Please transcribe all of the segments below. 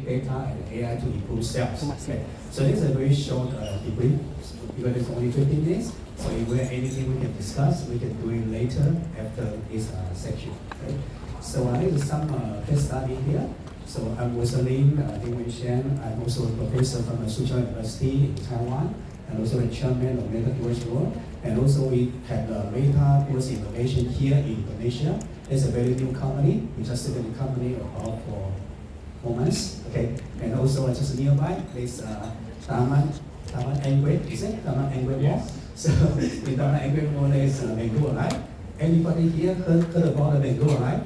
big data and AI to improve sales. Okay. So this is a very short debrief because it's only 15 minutes. So if we have anything we can discuss, we can do it later after this section. Okay. So this is some case study here. So I'm Rosalind Ding Shen. I'm also a professor from the Suzhou University in Taiwan, and also the chairman of Meta Towards World. And also we have the Meta Towards Innovation here in Indonesia. It's a very new company. We just started the company about for 4 months. Okay. And also just nearby, there's Taman Anggrek. Is it Taman Anggrek Mall? So in Taman Anggrek Mall there's Mango Alive. Anybody here heard about the Mango Alive?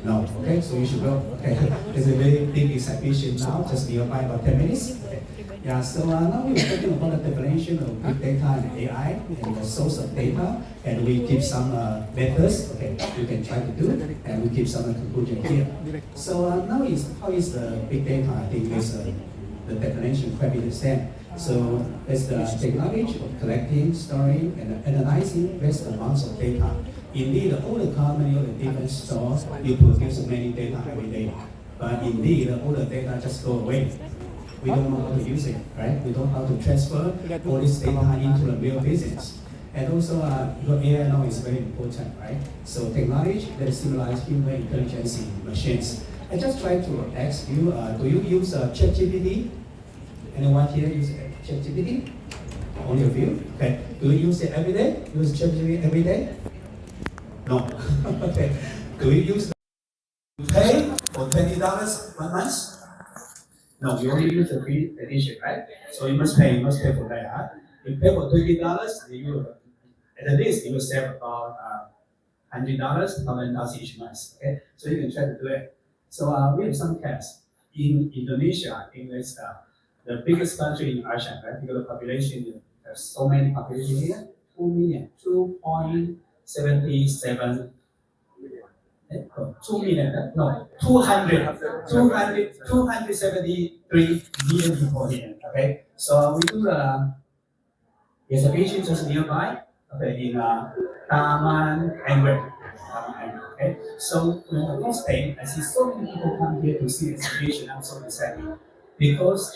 No, okay, so you should go. Okay, there's a very big exhibition now, just nearby about 10 minutes. Okay. Yeah, so now we're talking about the definition of big data and AI and the source of data, and we give some methods, okay, you can try to do, and we give some conclusion here. So now how is the big data? I think is the definition quite the same. So it's the technology of collecting, storing, and analyzing vast amounts of data. Indeed, all the company or the different stores, you produce many data every day. But indeed, all the data just go away. We don't know how to use it, right? We don't know how to transfer all this data into the real business. And also, your AI now is very important, right? So technology that stimulates human intelligence in machines. I just try to ask you, do you use ChatGPT? Anyone here use ChatGPT? Only a few? Okay. Do you use it every day? Use ChatGPT every day? No. Okay. Do you use pay for $20 1 month? No, you only use the free edition, right? So you must pay for that. Huh? You pay for $20, you at least you will save about $100, $1,000 each month. Okay, so you can try to do it. So we have some cases in Indonesia. I think it's the biggest country in Asia, right? Because the population, there's so many population here, 2 million, 2.77 2 million, no, 273 million people here. Okay, so we do the exhibition just nearby, okay, in Taman Anggrek. Okay, so when the first day, I see so many people come here to see the exhibition. I'm so excited because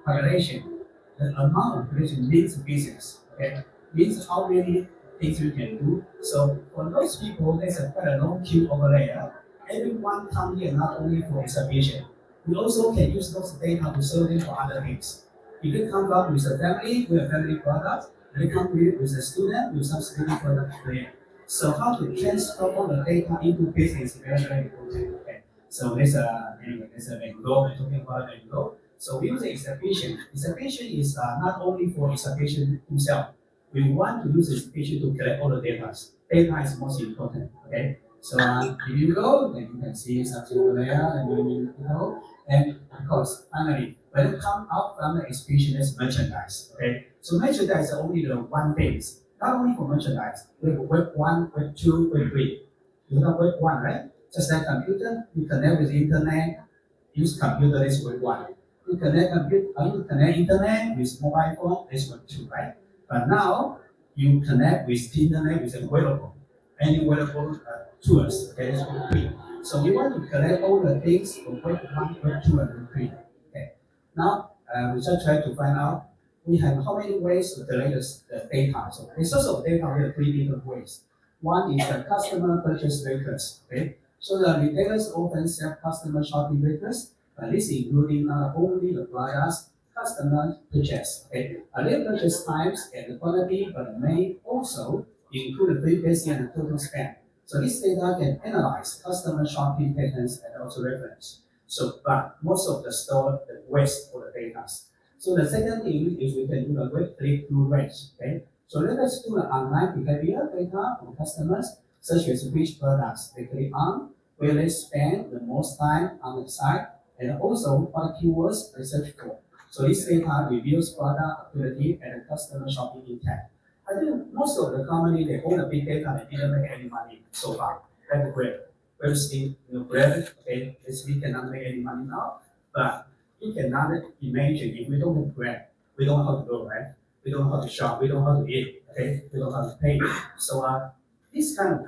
population, the amount of population means business. Okay, means how many things you can do. So for those people, there's quite a long queue over there. Everyone come here not only for exhibition. We also can use those data to serve them for other things. If you come up with a family, with a family product, if you come with a student, with some student product there. So how to transfer all the data into business is very, very important. Okay. So anyway, there's a Mango, we're talking about Mango. So we use exhibition. Exhibition is not only for exhibition himself. We want to use exhibition to collect all the data. Data is most important. Okay. So if you go, then you can see something over there, and you go, and of course, finally, when it comes out from the exhibition, it's merchandise. Okay. So merchandise is only the one thing. Not only for merchandise. We have web 1, web 2, web 3. You know web 1, right? Just like computer, you connect with the internet, use computer, that's web 1. You connect internet with mobile phone, that's web 2, right? But now, you connect with the internet with a wearable, any wearable tools, okay, that's web 3. So we want to collect all the things from web 1, web 2, and web 3. Okay. Now, we just try to find out we have how many ways to collect the data. So the source of data, we have 3 different ways. One is the customer purchase records. Okay, so the retailers often sell customer shopping records, but this including not only the products customers purchase. Okay, their purchase times and the quantity, but may also include the frequency and the total spend. So this data can analyze customer shopping patterns and also reference. So, but most of the store waste for the data. So the second thing is we can do the web click-through rates. Okay, so let us do the online behavior data from customers, such as which products they click on, where they spend the most time on the site, and also what keywords they search for. So this data reveals product activity and the customer shopping intent. I think most of the company they own a big data and didn't make any money so far. That's great. We're still great. Okay, we cannot make any money now, but you cannot imagine if we don't have Grab, we don't know how to go, right? We don't know how to shop, we don't know how to eat, okay? We don't know how to pay. So this kind of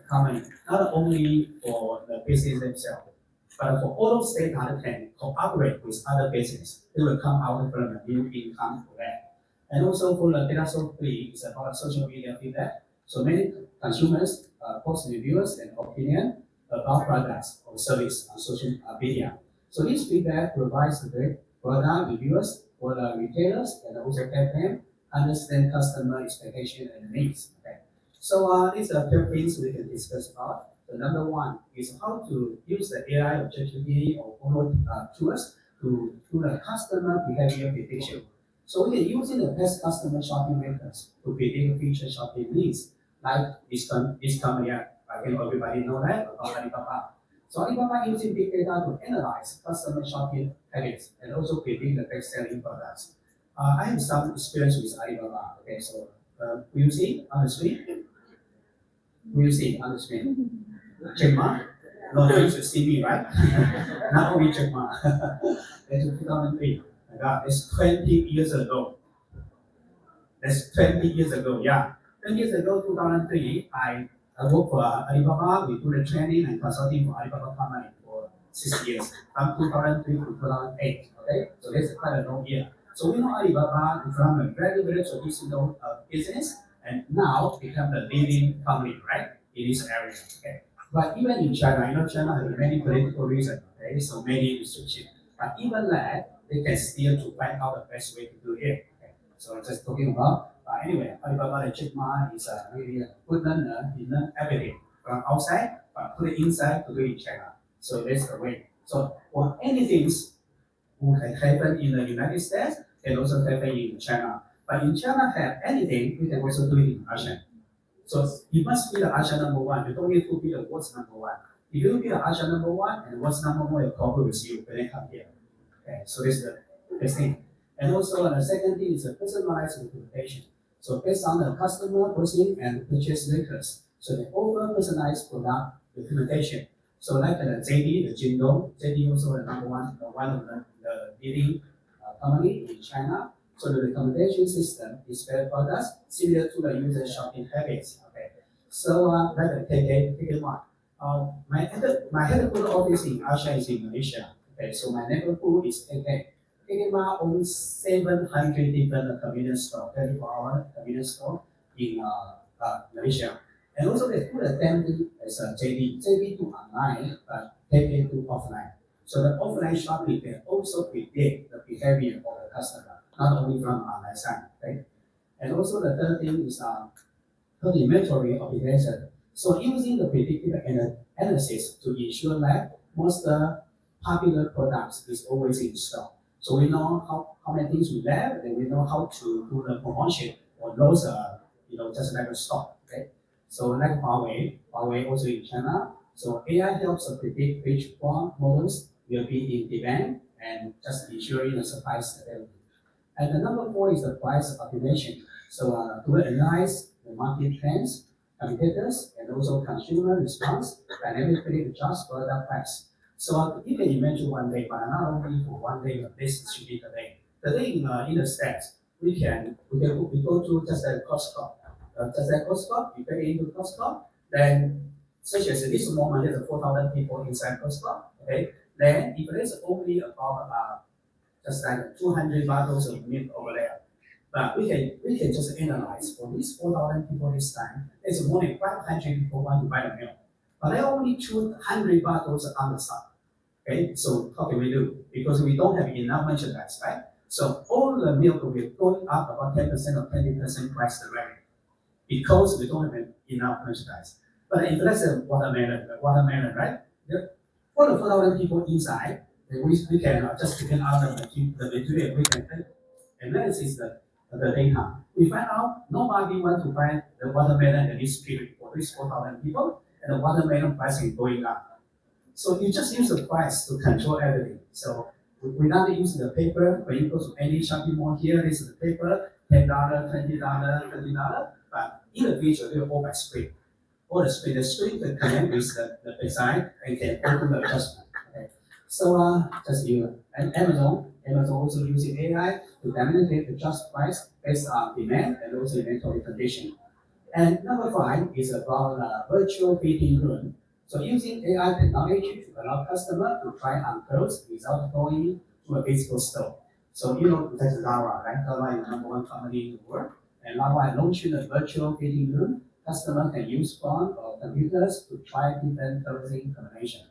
company, not only for the business themselves, But for all of state that can cooperate with other business, it will come out from a new income for that. And also for the data source 3 is about social media feedback. So many consumers post reviews and opinion about products or service on social media. So this feedback provides the product reviewers for the retailers and also help them understand customer expectation and needs. Okay. So these are 10 things we can discuss about. The number one is how to use the AI or ChatGPT or Google tools to do the customer behavior prediction. So we are using the best customer shopping methods to predict future shopping needs, like this company. I think everybody know that about Alibaba. So Alibaba using big data to analyze customer shopping habits and also predict the best-selling products. I have some experience with Alibaba. Okay, so will you see on the screen? Will you see on the screen? Jack Ma? No, you should see me, right? Not only Jack Ma. That's 2003. My God, it's 20 years ago. That's 20 years ago, yeah. 20 years ago, 2003, I worked for Alibaba. We do the training and consulting for Alibaba company for 6 years, from 2003 to 2008. Okay, so that's quite a long year. So we know Alibaba from a very, very traditional business and now become the leading company, right, in this area. Okay. But even in China, China has many political reasons, okay, so many restrictions. But even that, they can still to find out the best way to do it. Okay. So I'm just talking about. Anyway, Alibaba and Jack Ma is really a good learner. He learned everything from outside, but put it inside to do it in China. So that's the way. So for anything who can happen in the United States can also happen in China. But in China, have anything, we can also do it in ASEAN. So you must be the ASEAN number one. You don't need to be the world's number one. If you be the ASEAN number one and world's number one will cooperate with you, then they come here. Okay, so this is the first thing. And also the second thing is a personalized recommendation. So based on the customer posting and purchase records, so they offer personalized product recommendation. So like the JD, the Jingdong, JD also the number one, one of the leading company in China. So the recommendation system is very products similar to the user shopping habits. Okay. So like the KK Mart. My headquarters office in Asia is in Malaysia. Okay. So my neighborhood is KK. KK Mart owns 700 different convenience stores, 24-hour convenience store in Malaysia. And also they put a branding as a JD. JD do online, but KK do offline. So the offline shopping can also predict the behavior of the customer, not only from online side, right? And also the third thing is the inventory optimization. So using the predictive analysis to ensure that most popular products is always in stock. So we know how many things we have, and we know how to do the promotion or those just like a stock, right? So like Huawei also in China. So AI helps predict which phone models will be in demand and just ensuring the supply stability. And the number four is the price optimization. So to analyze the market trends, competitors, and also consumer response, dynamically adjust product price. So you can imagine one day, but not only for one day, but this should be the day. The day in the States, we go to just a Costco. Just like Costco, you pay into Costco, then such as this moment, there's 4,000 people inside Costco. Okay, then if there's only about just like 200 bottles of milk over there. But we can just analyze for these 4,000 people this time, there's more than 500 people want to buy the milk. But there are only 200 bottles on the stock. Okay, so how can we do? Because we don't have enough merchandise, right? So all the milk will be going up about 10% or 20% price the rate because we don't have enough merchandise. But if that's a watermelon, right? For the 4,000 people inside, we can just begin out the material. We can analyze the data. We find out nobody wants to buy the watermelon at this period for these 4,000 people, and the watermelon price is going up. So you just use the price to control everything. So we not use the paper. When you go to any shopping mall here, this is the paper, $10, $20, $30. But in the future, they will all by screen. All the screen can connect with the design and can open the adjustment. Okay. So just you and Amazon also using AI to dynamically adjust price based on demand and also inventory condition. And number five is about virtual fitting room. So using AI technology to allow customer to try on clothes without going to a physical store. So you know that's Zara, right? Zara is the number one company in the world. And Zara launched a virtual fitting room. Customer can use phone or computers to try different clothing combination.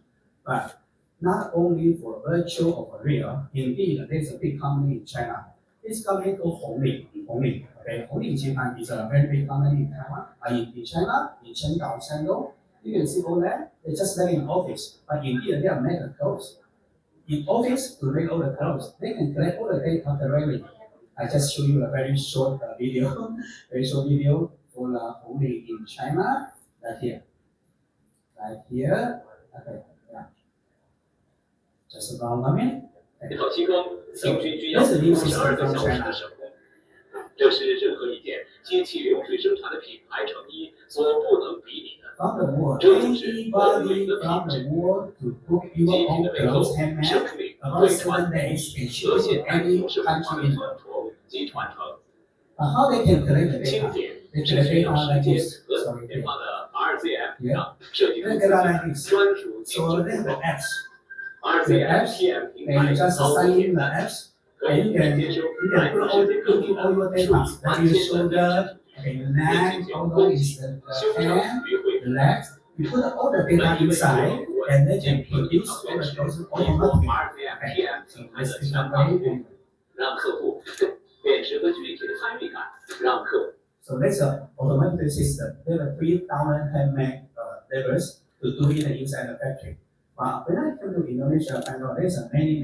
But not only for virtual or for real, indeed there's a big company in China. This company called Hongli. Okay, Hongli is a very big company in Taiwan. In China, in Chengdao, Shandong, you can see all that. They just like in office, but indeed they are made of clothes. In office, to make all the clothes, they can collect all the data directly. I just show you a very short video, very short video for only in China, right here, okay, yeah, just about 1 minute. Okay. 一套轻工平均需要12个小时的手工，这是任何一件机器流水生产的品牌成衣所不能比拟的。这就是欧美的品质。机体的背后，生命、对传、和现代模式文化的传统及传承。轻点是需要时间和研发的 RCM 上设计出自己专属精准的 RCM 平台操作平台。可以接收来自世界各地的数以万千的并进行分析、修正与回复。You put all the data inside, and then you produce all the clothes automatically. Okay. 让客户辨识和具体的参与感，让客。So that's an automatic system. There are 3,000 handmade laborers to do it inside the factory. But when I came to Indonesia, I know there's many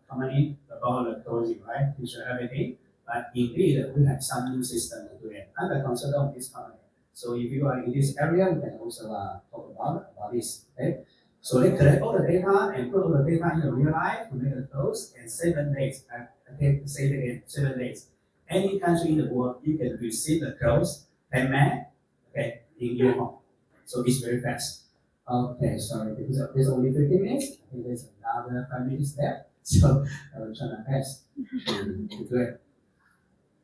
companies about the clothing, right? Teach everything. But indeed, we have some new system to do it. I'm a consultant of this company. So if you are in this area, we can also talk about this. Okay? So they collect all the data and put all the data in the real life to make the clothes in 7 days. Okay, say it again, 7 days. Any country in the world, you can receive the clothes handmade, okay, in your home. So it's very fast. Okay, sorry, because there's only 15 minutes. I think there's another 5 minutes there. So I will try my best to do it.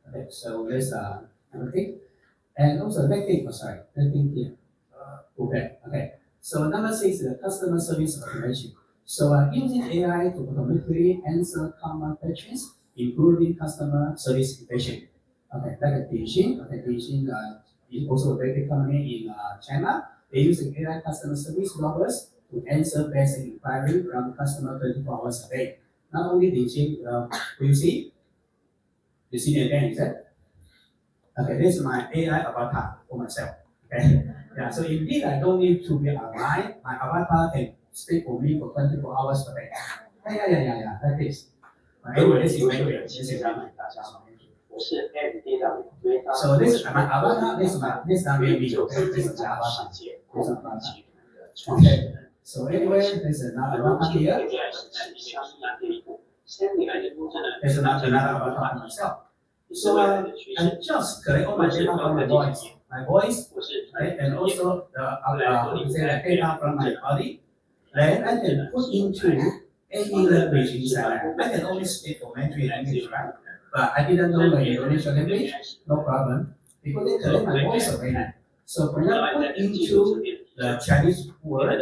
Okay, so there's another thing. And also that thing here. Okay. So number 6 is the customer service automation. So using AI to automatically answer common questions, improving customer service efficiency. Okay, like Dixin. Okay, Dixin is also a very big company in China. They use AI customer service robots to answer basic inquiry from customer 24 hours a day. Not only Dixin, will you see? You see it again, is it? Okay, this is my AI avatar for myself. Okay, yeah. So indeed, I don't need to be online. My avatar can speak for me for 24 hours per day. Yeah. Like this. Anyway, this is Mandarin. This is Mandarin. So this is my avatar. This is not me. This is my avatar. Okay. So anyway, there's another avatar here. There's another avatar for myself. So I just collect all my data from my voice, right, and also the data from my body. Then I can put into any language inside. I can only speak for Mandarin language, right? But I didn't know the Indonesian language, no problem, because they collect my voice already. So when I put into the Chinese word,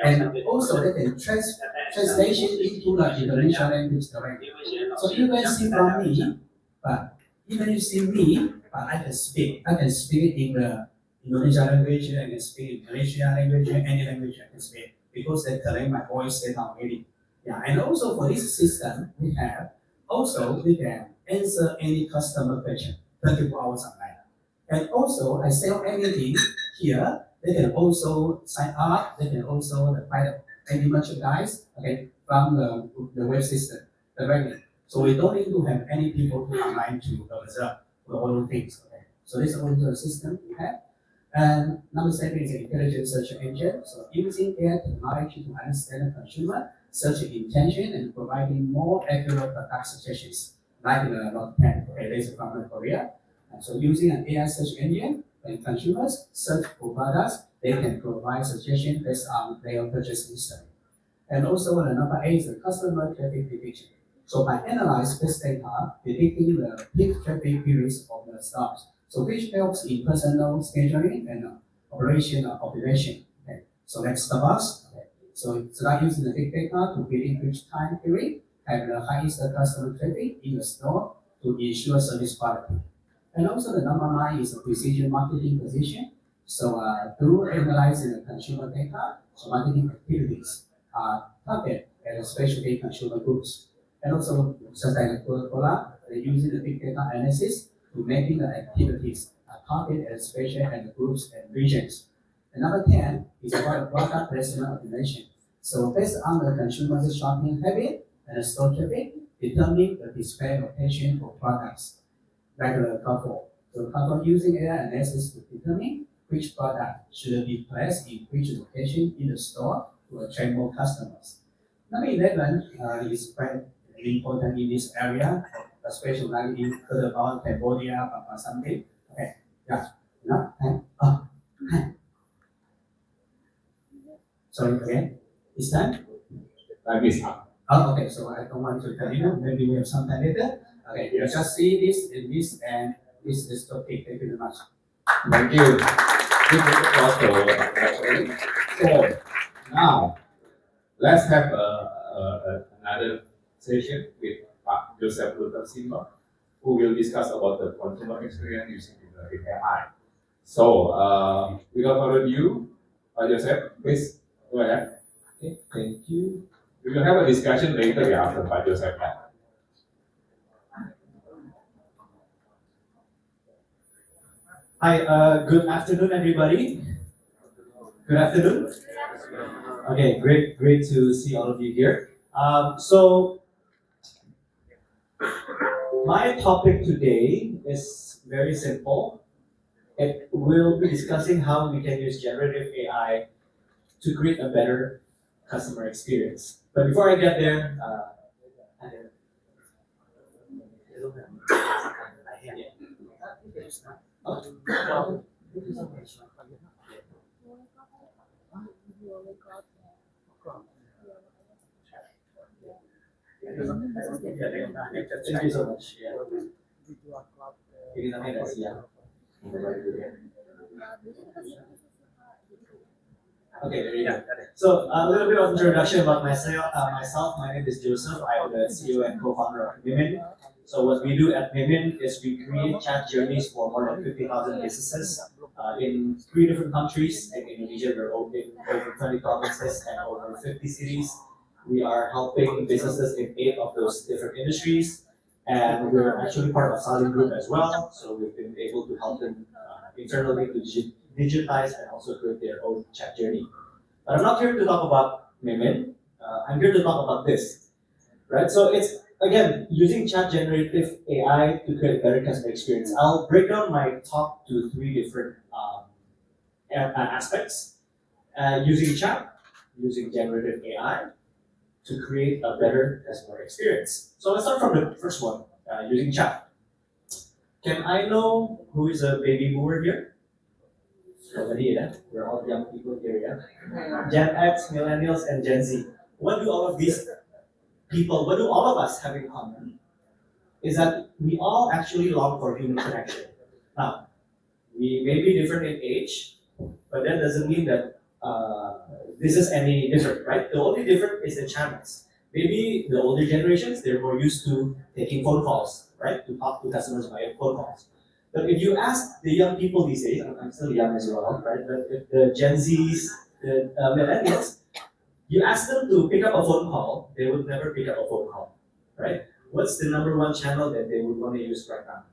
and also they can translation into the Indonesian language directly. So you can see from me, but even you see me, I can speak. I can speak in the Indonesian language, I can speak in Malaysian language, any language I can speak, because they collect my voice data already. Yeah, and also for this system we can answer any customer question 24 hours a night. And also I sell anything here, they can also sign up, they can also buy any merchandise, okay, from the web system directly. So we don't need to have any people to online to observe for all those things. Okay? So this is also the system we have. And number 7 is an intelligent search engine. So using AI technology to understand the consumer search intention and providing more accurate product suggestions, like the Note 10. Okay, this is from Korea. And so using an AI search engine, when consumers search for products, they can provide suggestions based on their purchase history. And also the number 8 is the customer traffic prediction. So by analyzing this data, predicting the peak traffic periods of the stores, so which helps in personal scheduling and operational optimization. Okay. So next Starbucks. Okay. So start using the big data to predict which time period have the highest customer traffic in the store to ensure service quality. And also the number 9 is a precision marketing position. So through analyzing the consumer data, so marketing activities are targeted at specialty consumer groups. And also such as Coca-Cola, they're using the big data analysis to making the activities targeted at special and groups and regions. And number 10 is about product placement automation. So based on the consumer's shopping habit and the store traffic, determine the display location for products like the couple. So couple using AI analysis to determine which product should be placed in which location in the store to attract more customers. Number 11 is quite important in this area, especially like in about Cambodia or something. Okay, yeah, no, sorry again, it's time? Time is up. Oh, okay, so I don't want to continue, maybe we have some time later. Okay, you just see this and this and this is the topic. Thank you very much. Thank you. Big applause for Dr. So now let's have another session with Pak Joseph Luther Simba, who will discuss about the consumer experience using the AI. So without further ado, Pak Joseph, please go ahead. Okay, thank you. We will have a discussion later after Pak Joseph. Hi, good afternoon, everybody. Good afternoon. Okay, great to see all of you here. So my topic today is very simple. It will be discussing how we can use generative AI to create a better customer experience. But before I get there, thank you so much. Ini namanya nggak siap. Okay, there you go. So a little bit of introduction about myself. My name is Joseph. I'm the CEO and co-founder of Mimin. So what we do at Mimin is we create chat journeys for more than 50,000 businesses in 3 different countries. In Indonesia, we're open over 20 provinces and over 50 cities. We are helping businesses in 8 of those different industries. And we're actually part of Saling Group as well. So we've been able to help them internally to digitize and also create their own chat journey. But I'm not here to talk about Mimin. I'm here to talk about this, right? So it's, again, using chat generative AI to create a better customer experience. I'll break down my talk to 3 different aspects. Using chat, using generative AI to create a better customer experience. So let's start from the first one, using chat. Can I know who is a baby boomer here? Nobody, yeah? We're all young people here, yeah? Gen X, Millennials, and Gen Z. What do all of these people, what do all of us have in common? Is that we all actually long for human connection. Now, we may be different in age, but that doesn't mean that this is any different, right? The only difference is the channels. Maybe the older generations, they're more used to taking phone calls, right? To talk to customers via phone calls. But if you ask the young people these days, I'm still young as well, right? But if the Gen Zs, the millennials, you ask them to pick up a phone call, they would never pick up a phone call, right? What's the number 1 channel that they would want to use right now?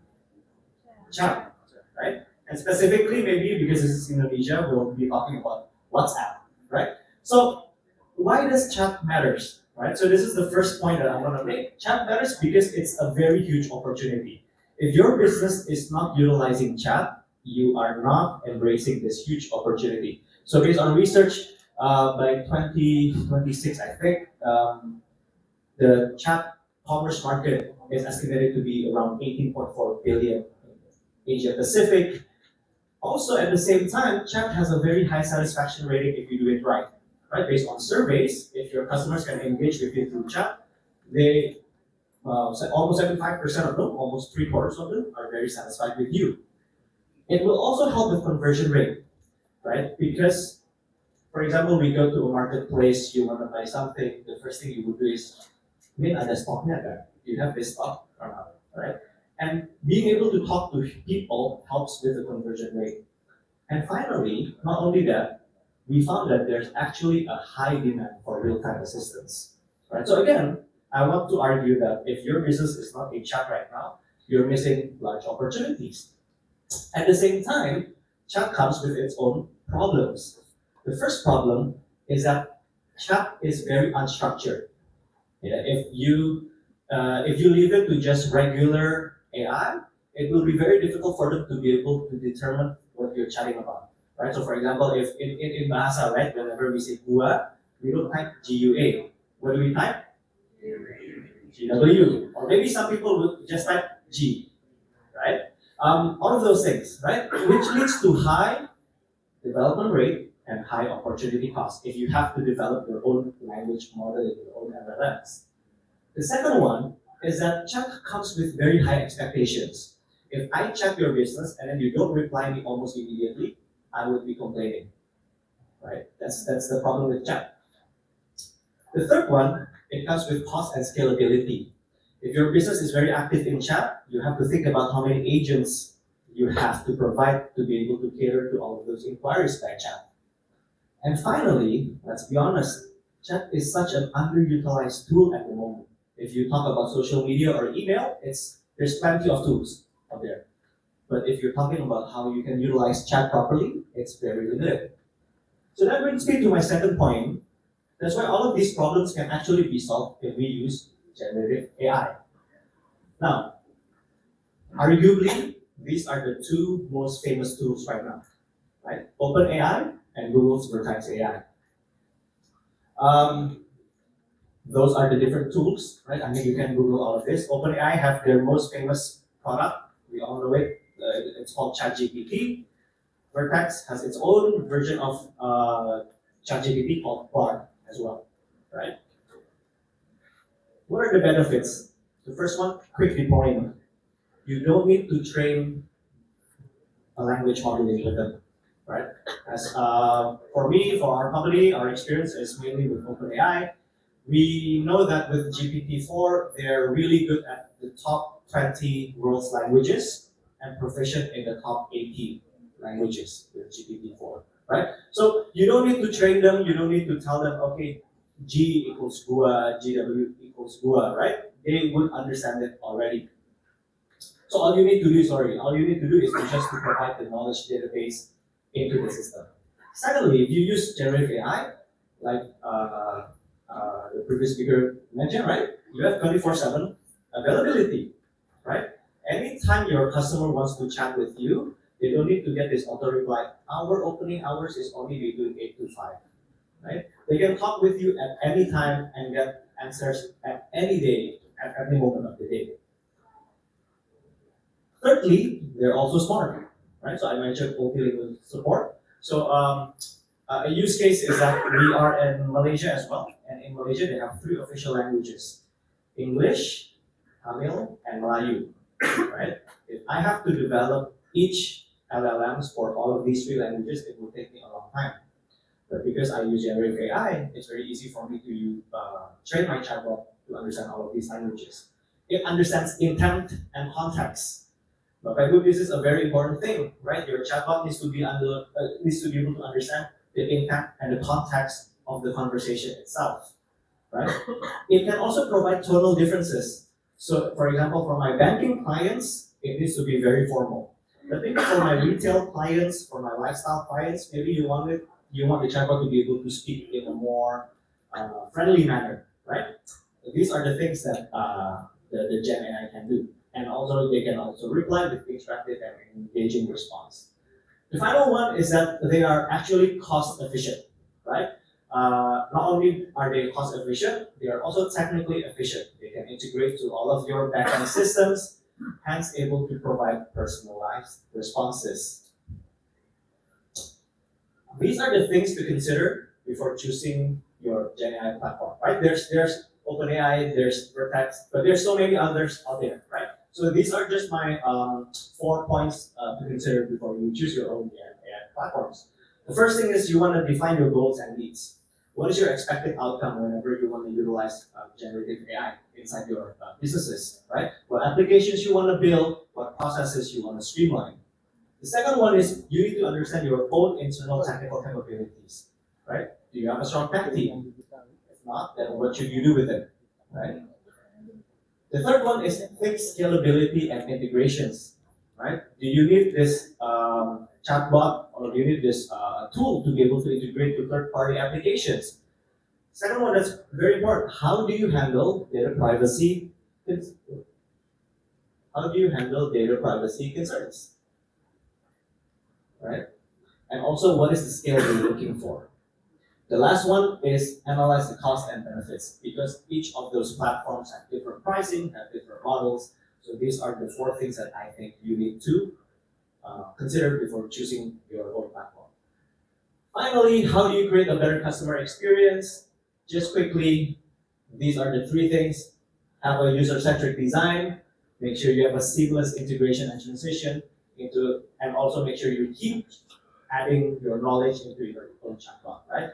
Chat, right? And specifically, maybe because this is Indonesia, we'll be talking about WhatsApp, right? So why does chat matters, right? So this is the first point that I want to make. Chat matters because it's a very huge opportunity. If your business is not utilizing chat, you are not embracing this huge opportunity. So based on research, by 2026, I think, the chat commerce market is estimated to be around 18.4 billion in Asia Pacific. Also, at the same time, chat has a very high satisfaction rating if you do it right. Right? Based on surveys, if your customers can engage with you through chat, they almost 75% of them, almost 3/4 of them, are very satisfied with you. It will also help with conversion rate, right? Because For example, we go to a marketplace, you want to buy something, the first thing you would do is, ada stoknya kan? Do you have this stock or not, right? And being able to talk to people helps with the conversion rate. And finally, not only that, we found that there's actually a high demand for real-time assistance, right? So again, I want to argue that if your business is not in chat right now, you're missing large opportunities. At the same time, chat comes with its own problems. The first problem is that chat is very unstructured. If you leave it to just regular AI, it will be very difficult for them to be able to determine what you're chatting about, right? So for example, if in Bahasa, right, whenever we say gua, we don't type GUA. What do we type? GW. Or maybe some people would just type G, right? All of those things, right? Which leads to high development rate and high opportunity cost if you have to develop your own language model and your own LLMs. The second one is that chat comes with very high expectations. If I chat your business and then you don't reply me almost immediately, I would be complaining, right? That's the problem with chat. The third one, it comes with cost and scalability. If your business is very active in chat, you have to think about how many agents you have to provide to be able to cater to all of those inquiries by chat. And finally, let's be honest, chat is such an underutilized tool at the moment. If you talk about social media or email, there's plenty of tools out there. But if you're talking about how you can utilize chat properly, it's very limited. So that brings me to my second point. That's why all of these problems can actually be solved if we use generative AI. Now, arguably, these are the two most famous tools right now, right? OpenAI and Google's Vertex AI. Those are the different tools, right? I mean, you can Google all of this. OpenAI have their most famous product. We all know it. It's called ChatGPT. Vertex has its own version of ChatGPT called Bard as well, right? What are the benefits? The first one, quick deployment. You don't need to train a language model with them, right? As for me, for our company, our experience is mainly with OpenAI. We know that with GPT-4, they're really good at the top 20 world's languages and proficient in the top 80 languages with GPT-4, right? So you don't need to train them, you don't need to tell them, okay, G equals GUA, GW equals GUA, right? They would understand it already. So all you need to do is just to provide the knowledge database into the system. Secondly, if you use generative AI, like the previous speaker mentioned, right? You have 24/7 availability, right? Anytime your customer wants to chat with you, they don't need to get this auto reply. Our opening hours is only between 8 to 5, right? They can talk with you at any time and get answers at any day, at any moment of the day. Thirdly, they're also smart, right? So I mentioned multilingual support. So a use case is that we are in Malaysia as well, and in Malaysia they have 3 official languages: English, Tamil, and Melayu, right? If I have to develop each LLMs for all of these 3 languages, it will take me a long time. But because I use generative AI, it's very easy for me to train my chatbot to understand all of these languages. It understands intent and context. But by good, this is a very important thing, right? Your chatbot needs to be able to understand the intent and the context of the conversation itself, right? It can also provide tonal differences. So, for example, for my banking clients, it needs to be very formal. But maybe for my retail clients, for my lifestyle clients, maybe you want the chatbot to be able to speak in a more friendly manner, right? These are the things that the Gen AI can do. And also, they can also reply with interactive and engaging response. The final one is that they are actually cost efficient, right? Not only are they cost efficient, they are also technically efficient. They can integrate to all of your backend systems, hence able to provide personalized responses. These are the things to consider before choosing your Gen AI platform, right? There's OpenAI, there's Vertex, but there's so many others out there, right? So these are just my 4 points to consider before you choose your own AI platforms. The first thing is you want to define your goals and needs. What is your expected outcome whenever you want to utilize generative AI inside your businesses, right? What applications you want to build, what processes you want to streamline. The second one is you need to understand your own internal technical capabilities, right? Do you have a strong tech team? If not, then what should you do with it, right? The third one is think scalability and integrations, right? Do you need this chatbot or do you need this tool to be able to integrate to third-party applications? Second one that's very important, how do you handle data privacy? How do you handle data privacy concerns? Right? And also, what is the scale you're looking for? The last one is analyze the cost and benefits because each of those platforms have different pricing, have different models. So these are the 4 things that I think you need to consider before choosing your own platform. Finally, how do you create a better customer experience? Just quickly, these are the 3 things. Have a user-centric design, make sure you have a seamless integration and transition into, and also make sure you keep adding your knowledge into your own chatbot, right?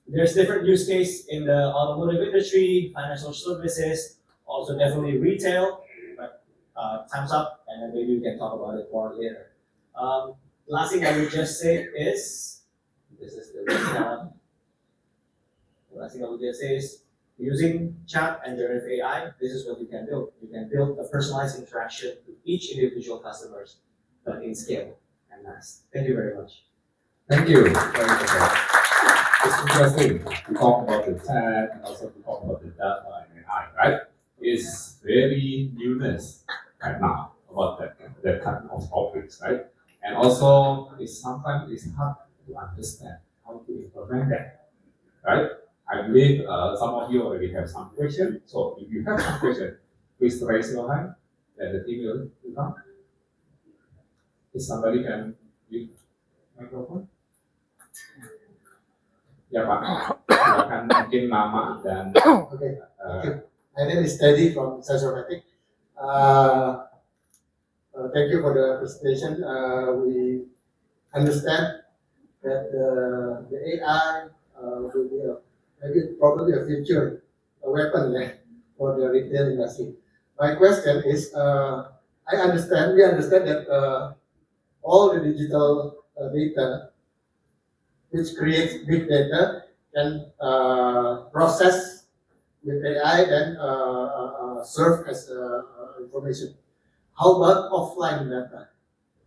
There's different use case in the automotive industry, financial services, also definitely retail, but time's up, and then maybe we can talk about it more later. Last thing I would just say is, this is the last thing I would just say is, using chat and generative AI, this is what you can build. You can build a personalized interaction to each individual customers, but in scale and mass. Thank you very much. Thank you. It's interesting to talk about the tech and also to talk about the data and AI, right? It's very newness right now about that kind of topics, right? And also, sometimes it's hard to understand how to implement that, right? I believe some of you already have some questions. So if you have some questions, please raise your hand and the team will come. If somebody can use microphone. Ya Pak, silakan mungkin nama dan Okay. My name is Teddy from Sensormatic. Thank you for the presentation. We understand that the AI will be probably a future weapon for the retail industry. My question is, we understand that all the digital data which creates big data can process with AI and serve as information. How about offline data,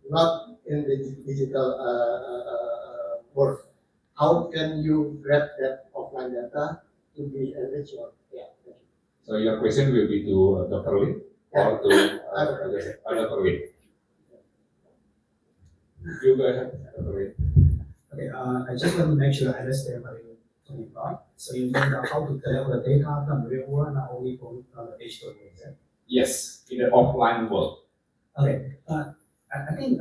not in the digital world? How can you grab that offline data to be enriched? So your question will be to Dr. Lin or to Dr. Lin? You go ahead, Dr. Lin. Okay, I just want to make sure I understand what you're talking about. So you mean how to collect the data from the real world, not only from the digital world, is that? Yes, in the offline world. Okay, I think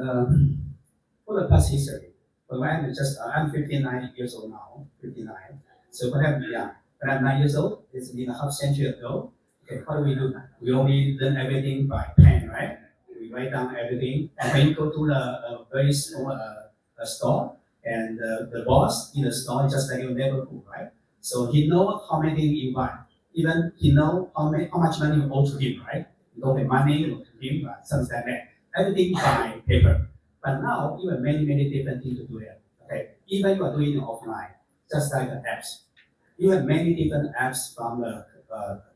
for the past history, when I'm 59 years old now, 59. So when I'm 9 years old, it's been a half century ago. Okay, what do? We only learn everything by pen, right? We write down everything, and when you go to the very small store, and the boss in the store is just like your neighborhood, right? So he knows how many things you buy. Even he knows how much money you owe to him, right? You don't pay money to him, but something like that. Everything by paper. But now, even many different things to do it. Okay, even you are doing it offline, just like the apps. Even many different apps from the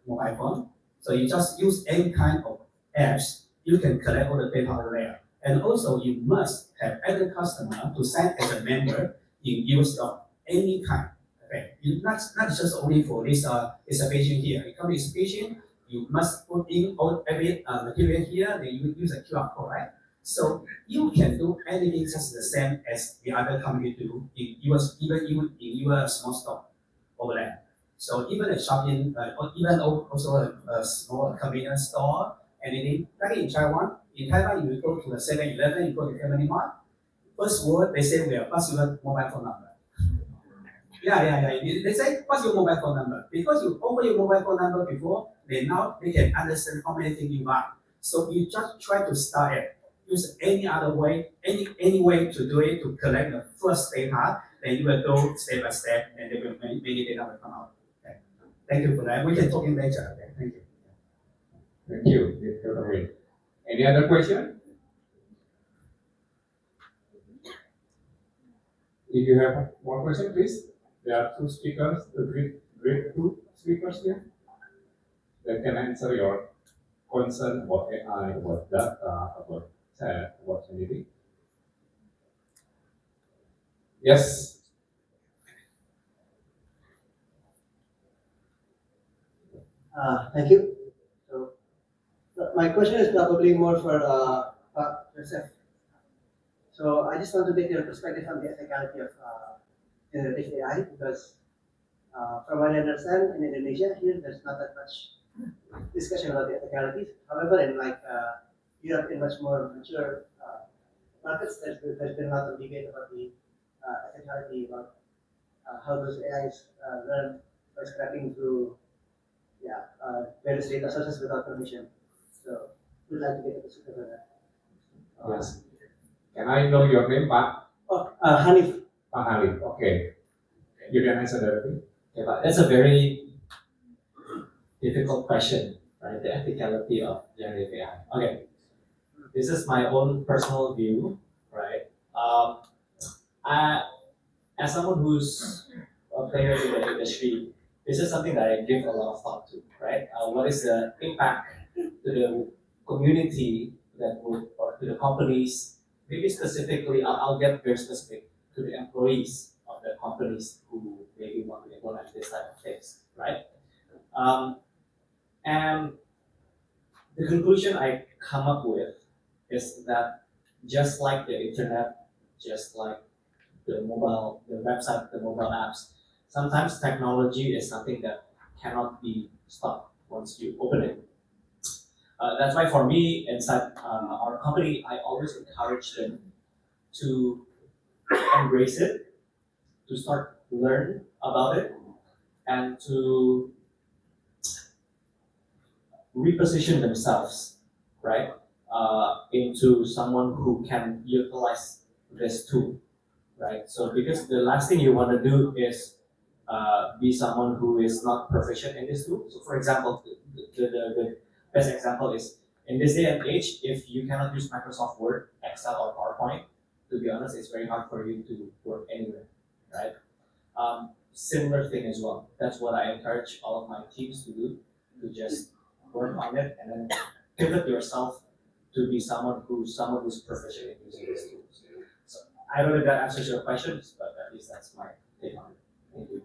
mobile phone. So you just use any kind of apps, you can collect all the data over there. And also, you must have every customer to sign as a member in your store, any kind. Okay, not just only for this exhibition here. It comes exhibition, you must put in all every material here. Then you use a QR code, right? So you can do anything just the same as the other company do in your even in your small store over there. So even a shopping, or even also a small convenience store, anything like in Taiwan. In Taiwan, you go to the 7-Eleven, you go to Family Mart. First word, they say, well, what's your mobile phone number? Yeah. They say, what's your mobile phone number? Because you offer your mobile phone number before, they can understand how many things you buy. So you just try to start it. use any other way, any way to do it to collect the first data, then you will go step by step, and then many data will come out. Okay. Thank you for that. We can talk in later. Okay. Thank you. Thank you, Dr. Wei. Any other question? If you have one question, please. There are two speakers, great two speakers here that can answer your concern about AI, about data, about chat, about anything. Yes. Thank you. So, my question is probably more for Joseph. So, I just want to get your perspective on the ethicality of generative AI because, from what I understand, in Indonesia here, there's not that much discussion about the ethicality. However, in Europe, in much more mature markets, there's been a lot of debate about the ethicality about how those AIs learn by scrapping through various data sources without permission. So we'd like to get a perspective on that. Yes. Can I know your name, Pak? Hanif. Pak Halim. Okay. You can answer that. Yeah, but that's a very difficult question, right? The ethicality of generative AI. Okay, this is my own personal view, right? As someone who's a player in the industry, this is something that I give a lot of thought to, right? What is the impact to the community that would, or to the companies? Maybe specifically, I'll get very specific to the employees of the companies who maybe want to implement this type of things, right? And the conclusion I come up with is that just like the internet, just like the website, the mobile apps, sometimes technology is something that cannot be stopped once you open it. That's why for me, inside our company, I always encourage them to embrace it, to start learn about it, and to reposition themselves, right, into someone who can utilize this tool, right? So because the last thing you want to do is be someone who is not proficient in this tool. So for example, the best example is in this day and age, if you cannot use Microsoft Word, Excel, or PowerPoint, to be honest, it's very hard for you to work anywhere, right? Similar thing as well. That's what I encourage all of my teams to do, to just work on it and then pivot yourself to be someone who's proficient in using these tools. So I don't know if that answers your questions, but at least that's my take on it. Thank you.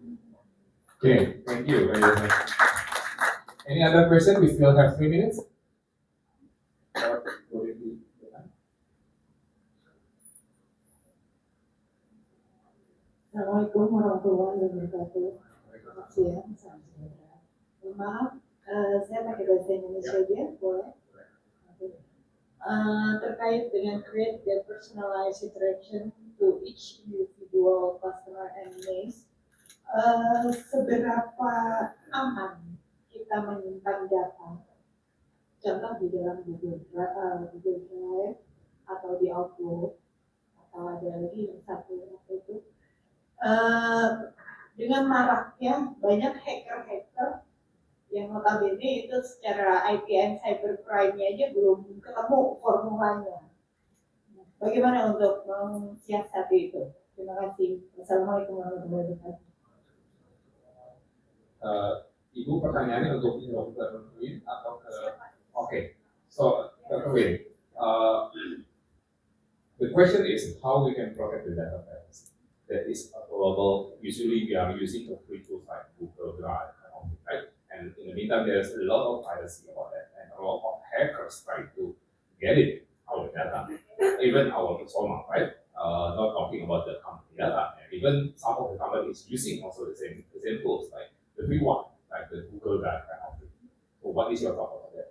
Okay, thank you very much. Any other question? We still have 3 minutes. Or would it be? Assalamualaikum warahmatullahi wabarakatuh. Selamat siang, salam sejahtera. Maaf, saya pakai bahasa Indonesia aja, boleh? Terkait dengan create the personalized interaction to each individual customer and needs, seberapa aman kita menyimpan data? Contoh di dalam Google Drive atau di Outlook atau ada lagi yang satu itu. Dengan maraknya banyak hacker-hacker yang notabene itu secara IT and cybercrime-nya aja belum ketemu formulanya. Bagaimana untuk mensiasati itu? Terima kasih. Wassalamualaikum warahmatullahi wabarakatuh. Ibu pertanyaannya untuk Dr. Win atau ke? Okay, so Dr. Win, the question is how we can protect the data that is available. Usually we are using a free tools like Google Drive, right? And in the meantime, there's a lot of privacy about that, and a lot of hackers try to get it, our data, even our persona, right? Not talking about the company data, and even some of the companies using also the same tools, like the free one, like the Google Drive kind of thing. So what is your thought about that?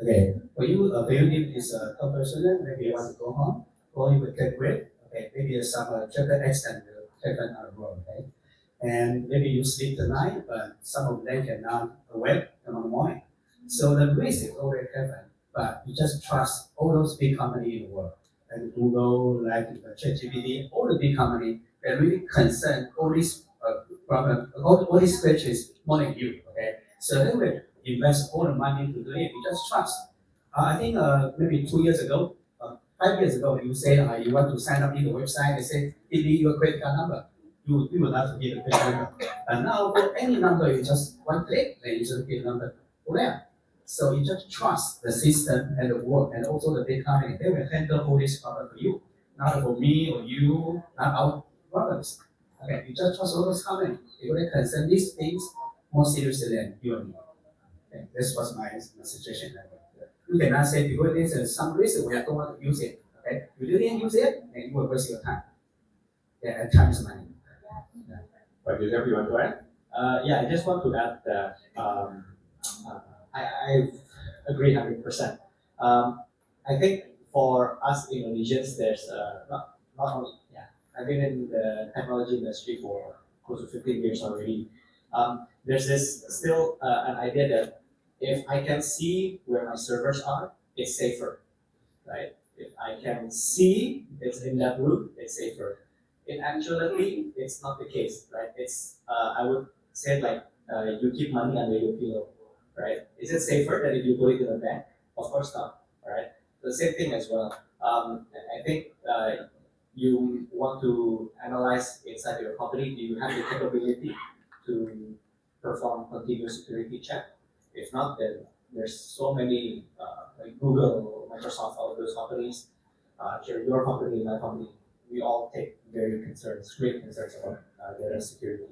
Okay, for you need this top person, maybe you want to go home, or you would get great. Okay, maybe some chapter extend will happen on the road, okay? And maybe you sleep tonight, but some of them cannot awake tomorrow morning. So the risk is already happen. but you just trust all those big companies in the world, like Google, like ChatGPT, all the big companies, they're really concerned all these problem, all these questions more than you, okay? So they will invest all the money to do it. You just trust. I think maybe 2 years ago, 5 years ago, you say you want to sign up in the website, they say, give me your credit card number. You will not give the credit card number. And now for any number, you just one click, then you just give the number for them. So you just trust the system and the work and also the big company. They will handle all this problem for you, not for me or you, not our problems. Okay, you just trust all those companies. They will concern these things more seriously than you and me. Okay, this was my suggestion. You cannot say because there's some reason we don't want to use it. Okay, you didn't use it, then you will waste your time. Yeah, and time is money. But Joseph, you want to add? Yeah, I just want to add that I agree 100%. I think for us Indonesians, there's not only, I've been in the technology industry for close to 15 years already. There's this still an idea that if I can see where my servers are, it's safer, right? If I can see it's in that room, it's safer. In actuality, it's not the case, right? It's I would say like you keep money under your pillow, right? Is it safer than if you put it in a bank? Of course not, right? The same thing as well. I think you want to analyze inside your company. Do you have the capability to perform continuous security check? If not, then there's so many like Google, Microsoft, all of those companies. Sure, your company, my company, we all take great concerns about their security.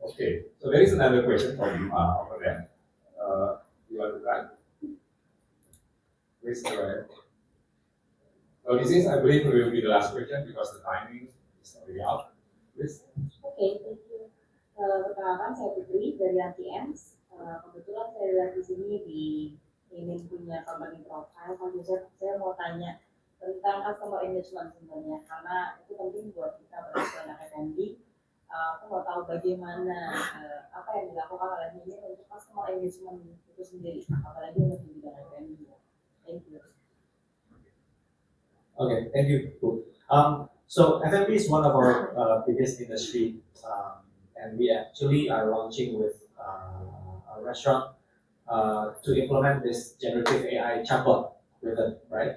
Okay, so there is another question from over there. You want to try? Please go ahead. So this is, I believe, will be the last question because the timing is already out. Please. Oke, thank you. Perkenalkan saya Putri dari AntiEms. Kebetulan saya lihat di sini di ini punya company profile. Kalau saya mau tanya tentang customer engagement sebenarnya, karena itu penting buat kita berarti anak F&B. Aku mau tahu bagaimana apa yang dilakukan oleh ini untuk customer engagement itu sendiri, apalagi untuk di bidang F&B. Thank you. Okay, thank you. Cool. So F&B is one of our biggest industry, and we actually are launching with a restaurant to implement this generative AI chatbot with them, right?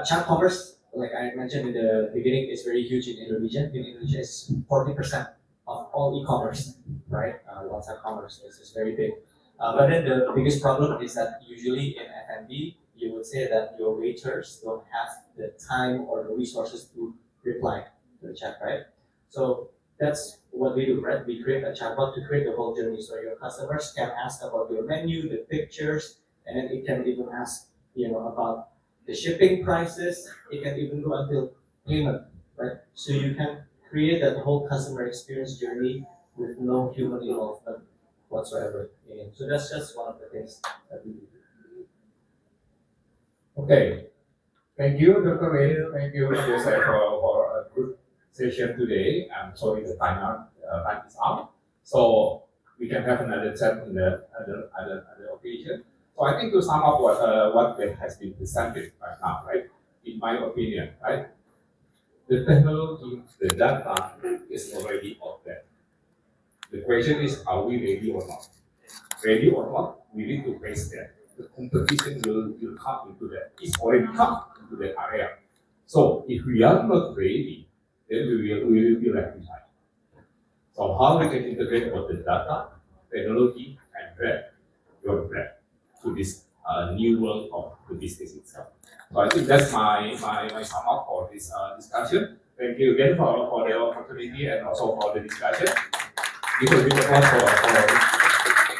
Chat commerce, like I mentioned in the beginning, is very huge in Indonesia. In Indonesia, it's 40% of all e-commerce, right? WhatsApp commerce is very big. But then the biggest problem is that usually in F&B, you would say that your waiters don't have the time or the resources to reply to the chat, right? So that's what we do, right? We create a chatbot to create the whole journey, so your customers can ask about your menu, the pictures, and then it can even ask, about the shipping prices. It can even go until payment, right? So you can create that whole customer experience journey with no human involvement whatsoever. So that's just one of the things that we do. Okay. Thank you, Dr. Ray. Thank you, Joseph, for a good session today. I'm sorry the time is out. So we can have another chat in the other occasion. So I think to sum up what has been presented right now, right? In my opinion, right? The technology, the data is already out there. The question is, are we ready or not? Ready or not, we need to face that. The competition will come into that. It's already come into that area. So if we are not ready, then we will be left behind. So how we can integrate both the data, technology, and your brand to this new world of the business itself. So I think that's my sum up for this discussion. Thank you again for the opportunity and also for the discussion. Give a big applause for